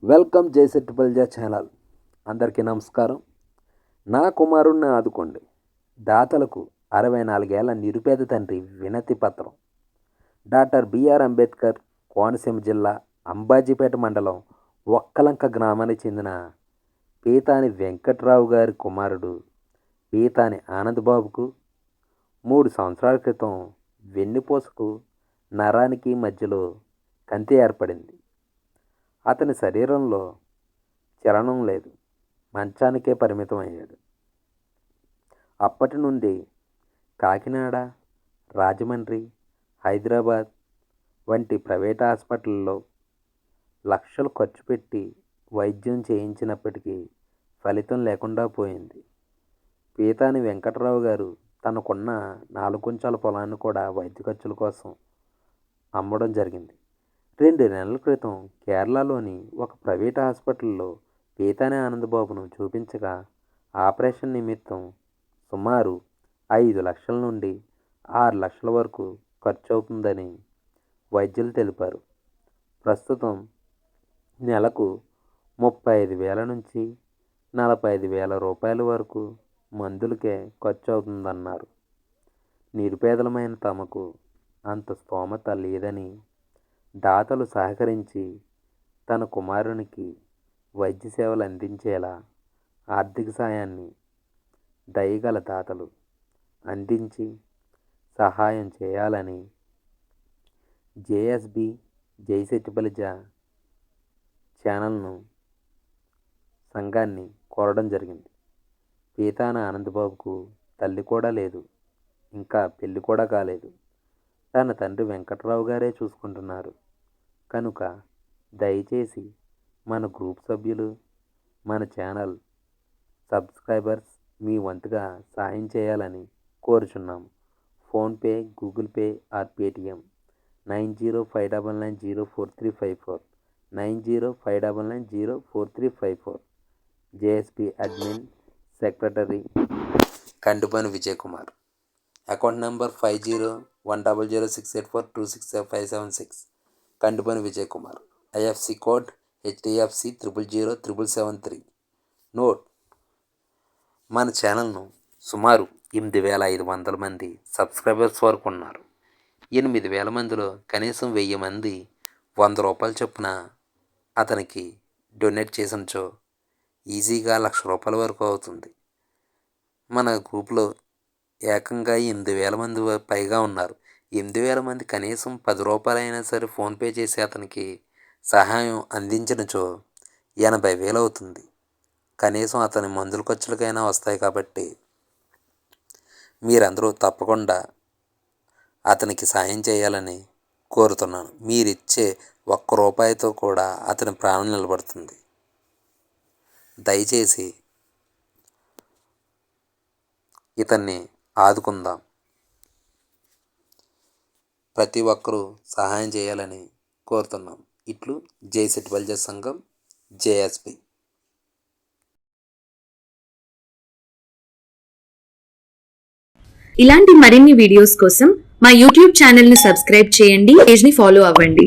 Welcome జైశెట్టి బల్జా channel. అందరికీ నమస్కారం. నా కుమారుణ్ణి ఆదుకోండి, దాతలకు 64 ఏళ్ల నిరుపేద తండ్రి వినతి పత్రం. డాక్టర్ బిఆర్ అంబేద్కర్ కోనసీమ జిల్లా అంబాజీపేట మండలం ఒక్కలంక గ్రామానికి చెందిన పీతాని వెంకట్రావు గారి కుమారుడు పీతాని ఆనందబాబుకు 3 సంవత్సరాల క్రితం వెన్నుపూసకు నరానికి మధ్యలో కంతి ఏర్పడింది. అతని శరీరంలో చలనం లేదు, మంచానికే పరిమితం అయ్యాడు. అప్పటి నుండి కాకినాడ, రాజమండ్రి, హైదరాబాద్ వంటి ప్రైవేట్ హాస్పిటల్లో లక్షలు ఖర్చు పెట్టి వైద్యం చేయించినప్పటికీ ఫలితం లేకుండా పోయింది. పీతాని వెంకట్రావు గారు తనకున్న 4 గుంటల పొలాన్ని కూడా వైద్య ఖర్చుల కోసం అమ్మడం జరిగింది. 2 నెలల క్రితం కేరళలోని ఒక ప్రైవేట్ హాస్పిటల్లో పీతాని ఆనందబాబును చూపించగా ఆపరేషన్ నిమిత్తం సుమారు 5 లక్షల నుండి 6 లక్షల వరకు ఖర్చు అవుతుందని వైద్యులు తెలిపారు. ప్రస్తుతం నెలకు 35,000 నుంచి 45,000 రూపాయల వరకు మందులకే ఖర్చు అవుతుందన్నారు. నిరుపేదలమైన తమకు అంత స్తోమత లేదని దాతలు సహకరించి తన కుమారునికి వైద్య సేవలు అందించేలా ఆర్థిక సాయాన్ని దయగల దాతలు అందించి సహాయం చేయాలని జేఎస్బి జైశెట్టి బల్జా ఛానల్ను సంఘాన్ని కోరడం జరిగింది. పీతాని ఆనందబాబుకు తల్లి కూడా లేదు, ఇంకా పెళ్లి కూడా కాలేదు. తన తండ్రి వెంకట్రావు గారే చూసుకుంటున్నారు. కనుక దయచేసి మన గ్రూప్ సభ్యులు, మన ఛానల్ సబ్స్క్రైబర్స్ మీ వంతుగా సాయం చేయాలని కోరుచున్నాము. PhonePe, Google pay or Paytm 9059904354 9059904354. JSP admin secretary Kandupani Vijay Kumar. Account number 50100684265576. Kandupani Vijay Kumar. IFSC code HDFC 000773. Note: మన ఛానల్ను సుమారు 8,500 మంది సబ్స్క్రైబర్స్ వరకు ఉన్నారు. 8,000 మందిలో కనీసం 1,000 మంది 100 రూపాయల చొప్పున అతనికి డొనేట్ చేసినచో ఈజీగా 1,00,000 రూపాయల వరకు అవుతుంది. మన గ్రూప్లో ఏకంగా 8,000 మంది పైగా ఉన్నారు. 8,000 మంది కనీసం 10 రూపాయలైనా సరే ఫోన్పే చేసి అతనికి సహాయం అందించినచో 80,000 అవుతుంది. కనీసం అతని మందుల ఖర్చులకైనా వస్తాయి. కాబట్టి మీరందరూ తప్పకుండా అతనికి సాయం చేయాలని కోరుతున్నాను. మీరిచ్చే 1 రూపాయితో కూడా అతని ప్రాణం నిలబడుతుంది. దయచేసి ఇతన్ని ఆదుకుందాం. ప్రతి ఒక్కరూ సహాయం చేయాలని కోరుతున్నాం. ఇట్లు జైశెట్టి బల్జా సంఘం, జేఎస్పీ. ఇలాంటి మరిన్ని వీడియోస్ కోసం మా యూట్యూబ్ ఛానల్ ని సబ్స్క్రైబ్ చేయండి, పేజ్ ని ఫాలో అవ్వండి.